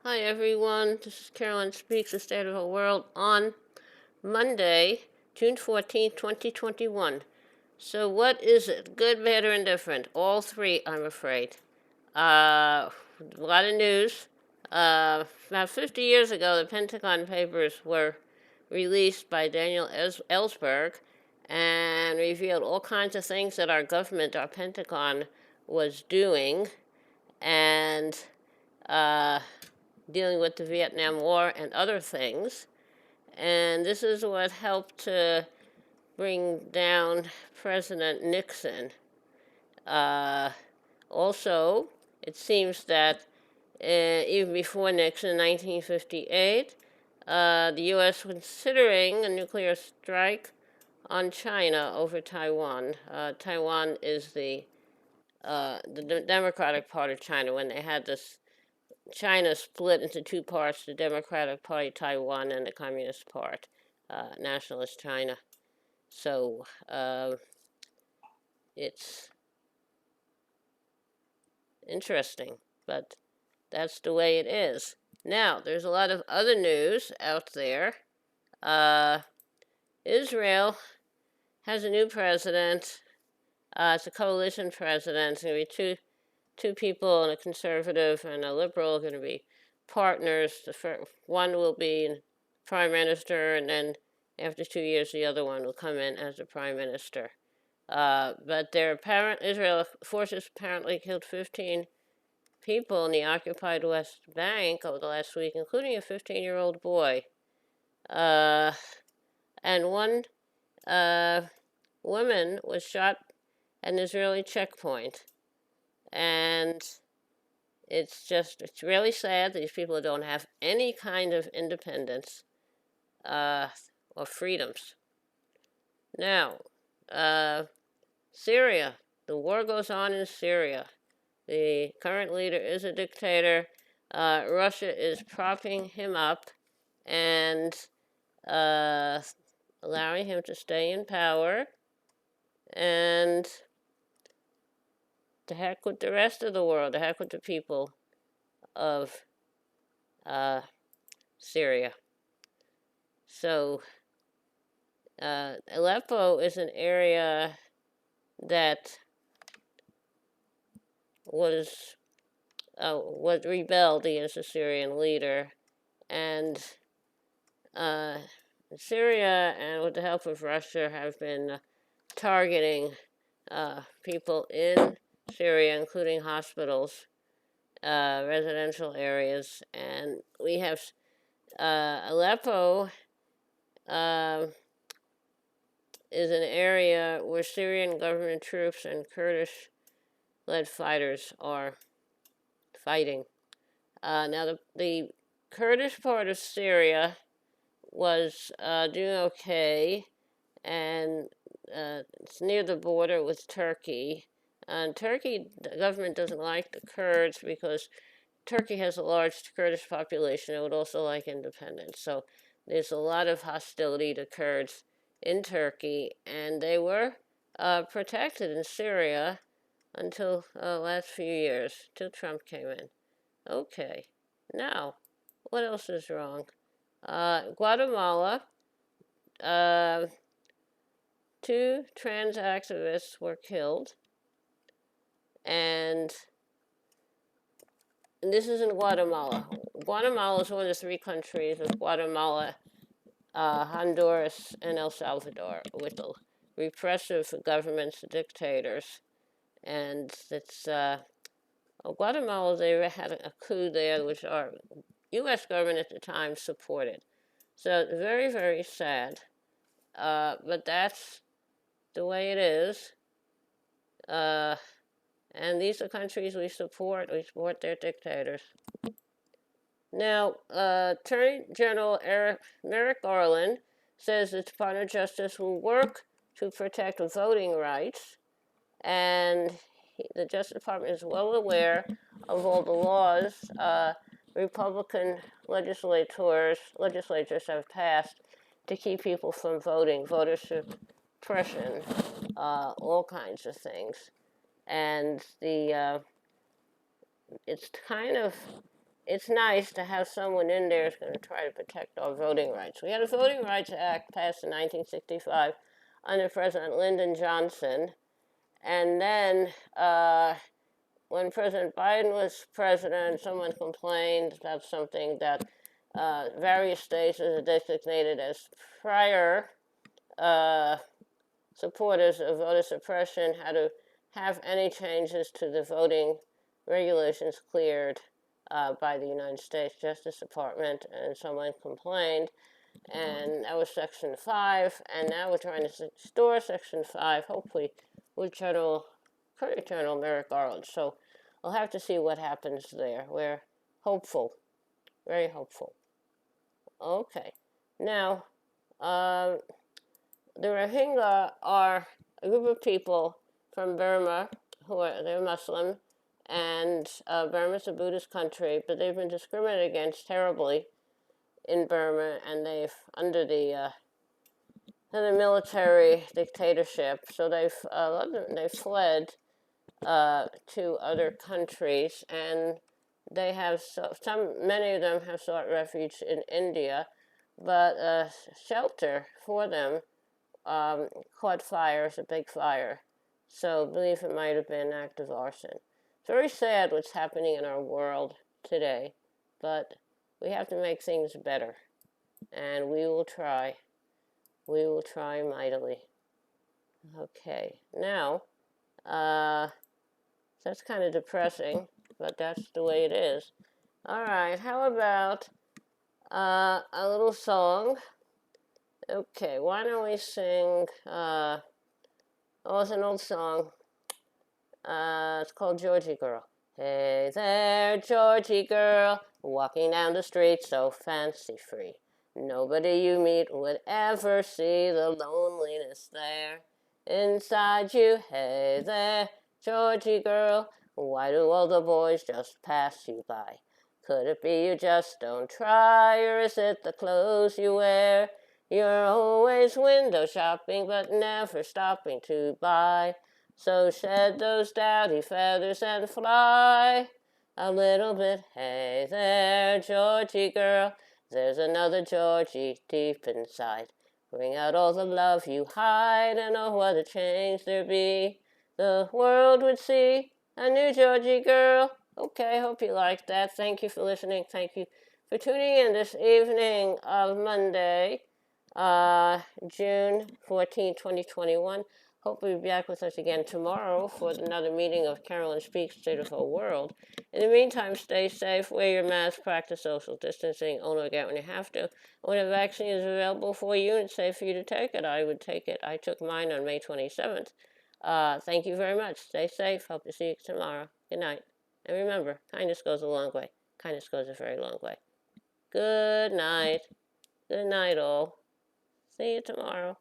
Hi everyone, this is Carolyn Speaks, The State of the World on Monday, June 14th, 2021. So what is it? Good, bad, or indifferent? All three, I'm afraid. A lot of news. About 50 years ago, the Pentagon Papers were released by Daniel Ellsberg and revealed all kinds of things that our government, our Pentagon, was doing. And dealing with the Vietnam War and other things. And this is what helped to bring down President Nixon. Uh, Also, it seems that even before Nixon in 1958, the U.S. was considering a nuclear strike on China over Taiwan. Taiwan is the democratic part of China. When they had this China split into two parts, the Democratic Party Taiwan and the Communist Part, Nationalist China. So it's interesting, but that's the way it is. Now, there's a lot of other news out there. Israel has a new president. It's a coalition president. It's going to be two people, and a conservative and a liberal, are going to be partners. One will be prime minister, and then after 2 years, the other one will come in as the prime minister. But Israel forces apparently killed 15 people in the occupied West Bank over the last week, including a 15-year-old boy. And one woman was shot at an Israeli checkpoint. And it's really sad. These people don't have any kind of independence or freedoms. Now, Syria. The war goes on in Syria. The current leader is a dictator. Russia is propping him up and allowing him to stay in power. And to heck with the rest of the world, to heck with the people of Syria. So, Aleppo is an area that was rebelled against the Syrian leader, and Syria, and with the help of Russia, have been targeting people in Syria, including hospitals, residential areas, and we have Aleppo is an area where Syrian government troops and Kurdish-led fighters are fighting. Now, the Kurdish part of Syria was doing okay, and it's near the border with Turkey. And Turkey, the government doesn't like the Kurds because Turkey has a large Kurdish population. It would also like independence. So there's a lot of hostility to Kurds in Turkey, and they were protected in Syria until the last few years, till Trump came in. Okay, now, what else is wrong? Guatemala, two trans activists were killed, and this is in Guatemala. Guatemala is one of the three countries of Guatemala, Honduras, and El Salvador, with the repressive governments, dictators. And it's Guatemala, they had a coup there, which our U.S. government at the time supported. So very, very sad. But that's the way it is. And these are countries we support. We support their dictators. Now, Attorney General Merrick Garland says the Department of Justice will work to protect voting rights, and the Justice Department is well aware of all the laws Republican legislators have passed to keep people from voting, voter suppression, all kinds of things. And it's kind of it's nice to have someone in there who's going to try to protect our voting rights. We had a Voting Rights Act passed in 1965 under President Lyndon Johnson. And then when President Biden was president, someone complained about something that various states are designated as prior supporters of voter suppression had to have any changes to the voting regulations cleared by the United States Justice Department, and someone complained, and that was Section 5, and now we're trying to restore Section 5, hopefully with Attorney General Merrick Garland. So we'll have to see what happens there. We're hopeful, very hopeful. Okay, now, the Rohingya are a group of people from Burma they're Muslim, and Burma's a Buddhist country, but they've been discriminated against terribly in Burma, and under the military dictatorship, so they've fled to other countries, and many of them have sought refuge in India, but a shelter for them caught fire. It's a big fire, so I believe it might have been an act of arson. It's very sad what's happening in our world today, but we have to make things better, and we will try. We will try mightily. Okay, now, that's kind of depressing, but that's the way it is. All right, how about a little song? Okay, why don't we sing, it's an old song. It's called Georgie Girl. Hey there, Georgie girl, walking down the street so fancy-free. Nobody you meet would ever see the loneliness there inside you. Hey there, Georgie girl, why do all the boys just pass you by? Could it be you just don't try, or is it the clothes you wear? You're always window shopping, but never stopping to buy. So shed those dowdy feathers and fly a little bit. Hey there, Georgie girl, there's another Georgie deep inside. Bring out all the love you hide, and oh, what a change there'd be. The world would see a new Georgie girl. Okay, hope you liked that. Thank you for listening. Thank you for tuning in this evening of Monday, June 14, 2021. Hope you'll be back with us again tomorrow for another meeting of Carolyn Speaks State of Her World. In the meantime, stay safe, wear your mask, practice social distancing, only get when you have to. When a vaccine is available for you and it's safe for you to take it, I would take it. I took mine on May 27th. Thank you very much. Stay safe. Hope to see you tomorrow. Good night. And remember, kindness goes a long way. Kindness goes a very long way. Good night. Good night, all. See you tomorrow.